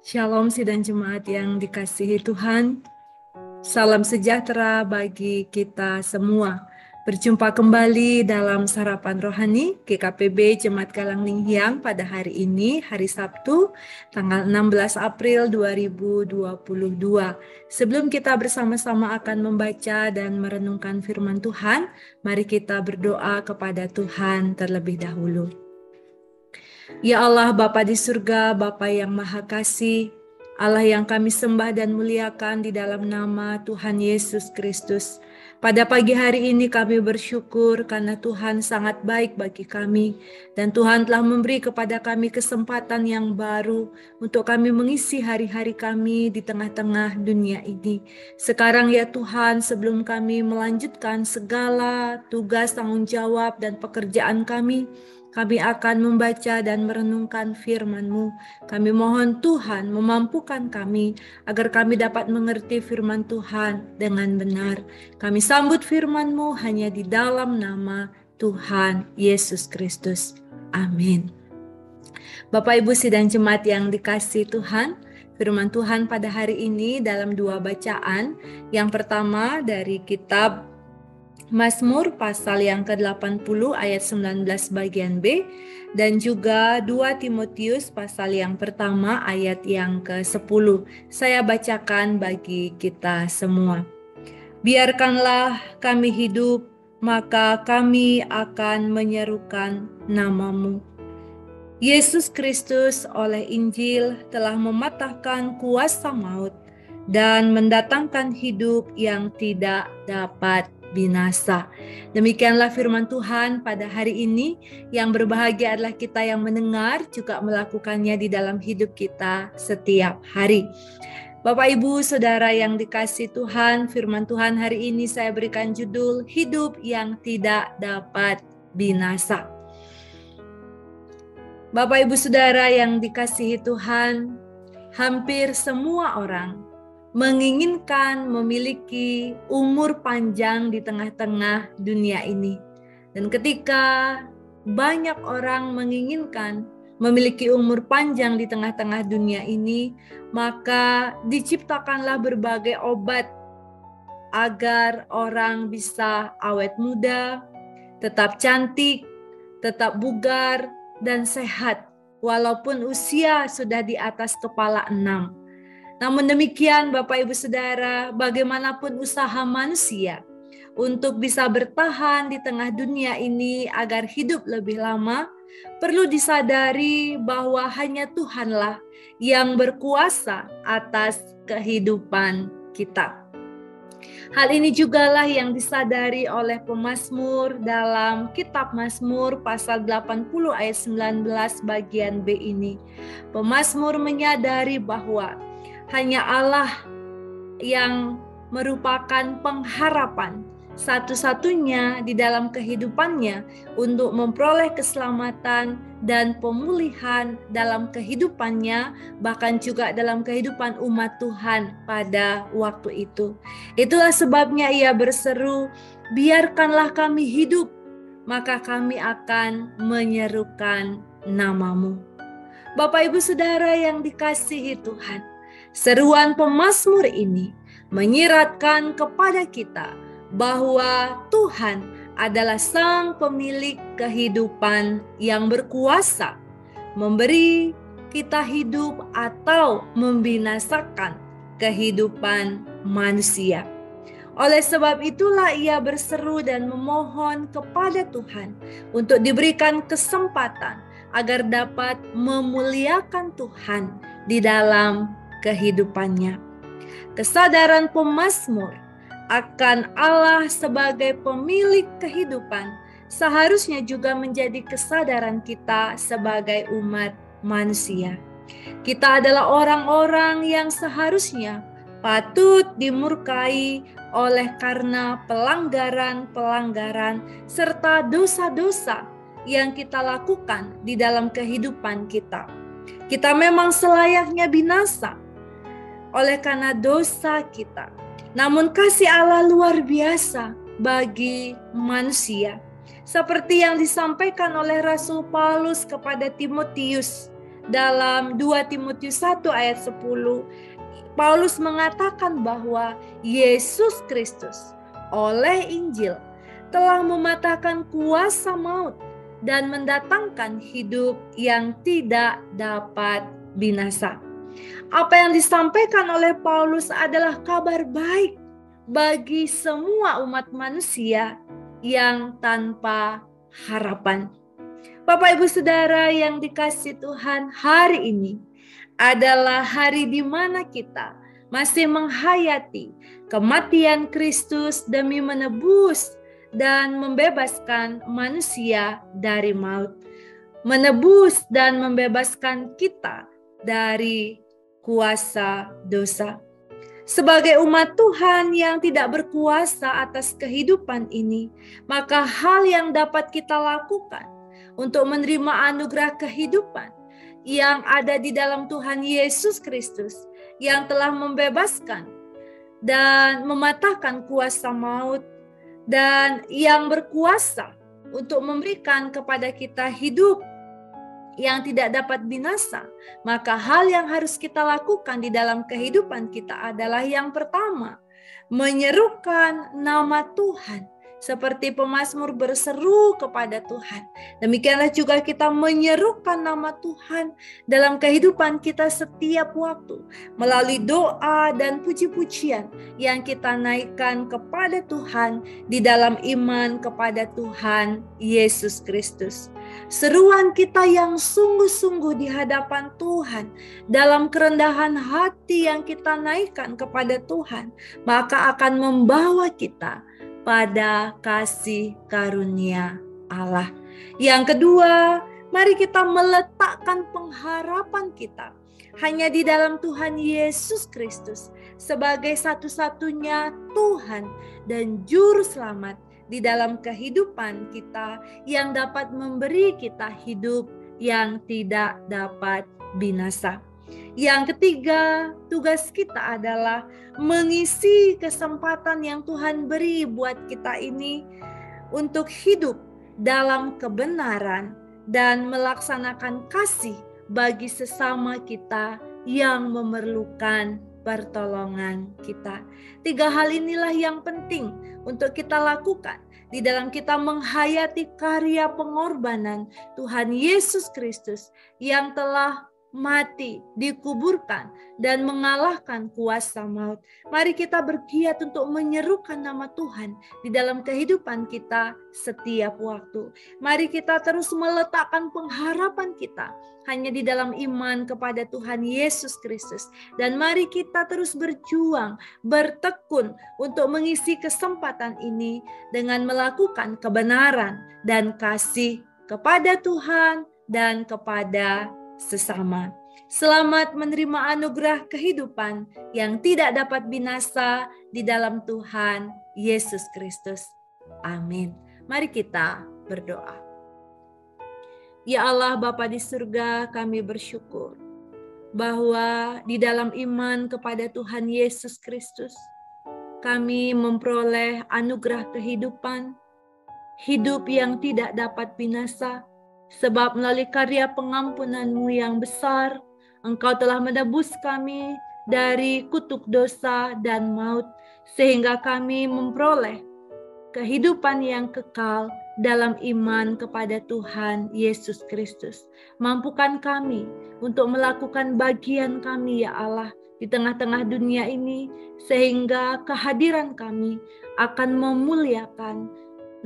Shalom sidang jemaat yang dikasihi Tuhan. Salam sejahtera bagi kita semua. Berjumpa kembali dalam Sarapan Rohani GKPB Jemaat Galang Ninghyang pada hari ini, hari Sabtu, tanggal 16 April 2022. Sebelum kita bersama-sama akan membaca dan merenungkan firman Tuhan, mari kita berdoa kepada Tuhan terlebih dahulu. Ya Allah, Bapa di surga, Bapa yang Maha Kasih, Allah yang kami sembah dan muliakan di dalam nama Tuhan Yesus Kristus. Pada pagi hari ini kami bersyukur karena Tuhan sangat baik bagi kami. Dan Tuhan telah memberi kepada kami kesempatan yang baru untuk kami mengisi hari-hari kami di tengah-tengah dunia ini. Sekarang ya Tuhan, sebelum kami melanjutkan segala tugas, tanggung jawab, dan pekerjaan kami akan membaca dan merenungkan firman-Mu. Kami mohon Tuhan memampukan kami agar kami dapat mengerti firman Tuhan dengan benar. Kami sambut firman-Mu hanya di dalam nama Tuhan Yesus Kristus. Amin. Bapak Ibu sidang jemaat yang dikasihi Tuhan, firman Tuhan pada hari ini dalam dua bacaan. Yang pertama dari kitab Mazmur pasal yang ke-80 ayat 19 bagian B, dan juga 2 Timotius pasal yang pertama ayat yang ke-10. Saya bacakan bagi kita semua. Biarkanlah kami hidup, maka kami akan menyerukan nama-Mu. Yesus Kristus oleh Injil telah mematahkan kuasa maut dan mendatangkan hidup yang tidak dapat binasa. Demikianlah firman Tuhan pada hari ini. Yang berbahagia adalah kita yang mendengar, juga melakukannya di dalam hidup kita setiap hari. Bapak Ibu Saudara yang dikasihi Tuhan, firman Tuhan hari ini saya berikan judul Hidup yang Tidak Dapat Binasa. Bapak Ibu Saudara yang dikasihi Tuhan, hampir semua orang menginginkan memiliki umur panjang di tengah-tengah dunia ini. Dan ketika banyak orang menginginkan memiliki umur panjang di tengah-tengah dunia ini, maka diciptakanlah berbagai obat agar orang bisa awet muda, tetap cantik, tetap bugar, dan sehat, walaupun usia sudah di atas kepala 6. Namun demikian Bapak Ibu Saudara, bagaimanapun usaha manusia untuk bisa bertahan di tengah dunia ini agar hidup lebih lama, perlu disadari bahwa hanya Tuhanlah yang berkuasa atas kehidupan kita. Hal ini jugalah yang disadari oleh pemazmur dalam kitab Mazmur pasal 80 ayat 19 bagian B ini. Pemazmur menyadari bahwa hanya Allah yang merupakan pengharapan satu-satunya di dalam kehidupannya untuk memperoleh keselamatan dan pemulihan dalam kehidupannya, bahkan juga dalam kehidupan umat Tuhan pada waktu itu. Itulah sebabnya ia berseru, biarkanlah kami hidup, maka kami akan menyerukan nama-Mu. Bapak Ibu Saudara yang dikasihi Tuhan, seruan pemazmur ini menyiratkan kepada kita bahwa Tuhan adalah Sang Pemilik kehidupan yang berkuasa memberi kita hidup atau membinasakan kehidupan manusia. Oleh sebab itulah ia berseru dan memohon kepada Tuhan untuk diberikan kesempatan agar dapat memuliakan Tuhan di dalam kehidupannya. Kesadaran pemazmur akan Allah sebagai pemilik kehidupan seharusnya juga menjadi kesadaran kita sebagai umat manusia. Kita adalah orang-orang yang seharusnya patut dimurkai oleh karena pelanggaran-pelanggaran serta dosa-dosa yang kita lakukan di dalam kehidupan kita. Kita memang selayaknya binasa oleh karena dosa kita. Namun kasih Allah luar biasa bagi manusia. Seperti yang disampaikan oleh Rasul Paulus kepada Timotius dalam 2 Timotius 1 ayat 10, Paulus mengatakan bahwa Yesus Kristus oleh Injil telah mematahkan kuasa maut dan mendatangkan hidup yang tidak dapat binasa. Apa yang disampaikan oleh Paulus adalah kabar baik bagi semua umat manusia yang tanpa harapan. Bapak Ibu Saudara yang dikasihi Tuhan, hari ini adalah hari di mana kita masih menghayati kematian Kristus demi menebus dan membebaskan manusia dari maut, menebus dan membebaskan kita dari kuasa dosa. Sebagai umat Tuhan yang tidak berkuasa atas kehidupan ini, maka hal yang dapat kita lakukan untuk menerima anugerah kehidupan yang ada di dalam Tuhan Yesus Kristus yang telah membebaskan dan mematahkan kuasa maut dan yang berkuasa untuk memberikan kepada kita hidup yang tidak dapat binasa, maka hal yang harus kita lakukan di dalam kehidupan kita adalah yang pertama, menyerukan nama Tuhan. Seperti pemazmur berseru kepada Tuhan, demikianlah juga kita menyerukan nama Tuhan dalam kehidupan kita setiap waktu melalui doa dan puji-pujian yang kita naikkan kepada Tuhan di dalam iman kepada Tuhan Yesus Kristus. Seruan kita yang sungguh-sungguh di hadapan Tuhan dalam kerendahan hati yang kita naikkan kepada Tuhan, maka akan membawa kita pada kasih karunia Allah. Yang kedua, mari kita meletakkan pengharapan kita hanya di dalam Tuhan Yesus Kristus sebagai satu-satunya Tuhan dan Juru Selamat di dalam kehidupan kita yang dapat memberi kita hidup yang tidak dapat binasa. Yang ketiga, tugas kita adalah mengisi kesempatan yang Tuhan beri buat kita ini untuk hidup dalam kebenaran dan melaksanakan kasih bagi sesama kita yang memerlukan pertolongan kita. Tiga hal inilah yang penting untuk kita lakukan di dalam kita menghayati karya pengorbanan Tuhan Yesus Kristus yang telah mati, dikuburkan, dan mengalahkan kuasa maut. Mari kita bergiat untuk menyerukan nama Tuhan di dalam kehidupan kita setiap waktu. Mari kita terus meletakkan pengharapan kita hanya di dalam iman kepada Tuhan Yesus Kristus. Dan mari kita terus berjuang, bertekun untuk mengisi kesempatan ini dengan melakukan kebenaran dan kasih kepada Tuhan dan kepada sesama. Selamat menerima anugerah kehidupan yang tidak dapat binasa di dalam Tuhan Yesus Kristus. Amin. Mari kita berdoa. Ya Allah Bapa di surga, kami bersyukur bahwa di dalam iman kepada Tuhan Yesus Kristus kami memperoleh anugerah kehidupan, hidup yang tidak dapat binasa. Sebab melalui karya pengampunan-Mu yang besar, Engkau telah menebus kami dari kutuk dosa dan maut, sehingga kami memperoleh kehidupan yang kekal dalam iman kepada Tuhan Yesus Kristus. Mampukan kami untuk melakukan bagian kami, ya Allah, di tengah-tengah dunia ini, sehingga kehadiran kami akan memuliakan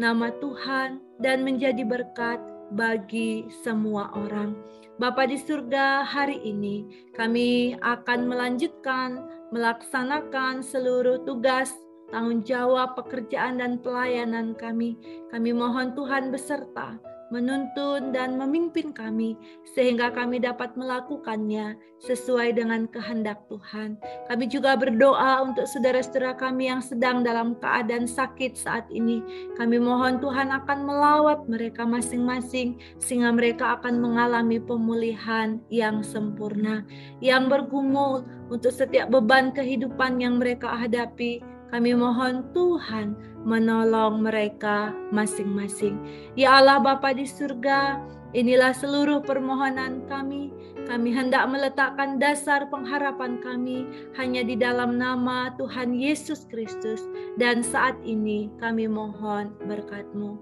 nama Tuhan dan menjadi berkat bagi semua orang. Bapa di surga, hari ini kami akan melanjutkan melaksanakan seluruh tugas, tanggung jawab, pekerjaan dan pelayanan kami. Kami mohon Tuhan beserta, menuntun dan memimpin kami sehingga kami dapat melakukannya sesuai dengan kehendak Tuhan. Kami juga berdoa untuk saudara-saudara kami yang sedang dalam keadaan sakit saat ini. Kami mohon Tuhan akan melawat mereka masing-masing sehingga mereka akan mengalami pemulihan yang sempurna. Yang bergumul untuk setiap beban kehidupan yang mereka hadapi, kami mohon Tuhan menolong mereka masing-masing. Ya Allah Bapa di surga, inilah seluruh permohonan kami. Kami hendak meletakkan dasar pengharapan kami hanya di dalam nama Tuhan Yesus Kristus. Dan saat ini kami mohon berkat-Mu.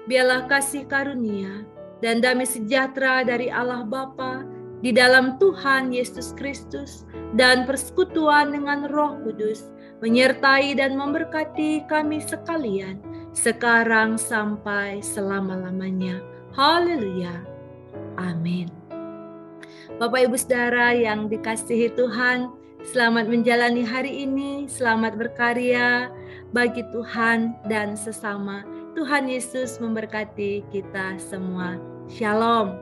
Biarlah kasih karunia dan damai sejahtera dari Allah Bapa di dalam Tuhan Yesus Kristus dan persekutuan dengan Roh Kudus menyertai dan memberkati kami sekalian sekarang sampai selama-lamanya. Haleluya. Amin. Bapak Ibu Saudara yang dikasihi Tuhan, selamat menjalani hari ini, selamat berkarya bagi Tuhan dan sesama. Tuhan Yesus memberkati kita semua. Shalom.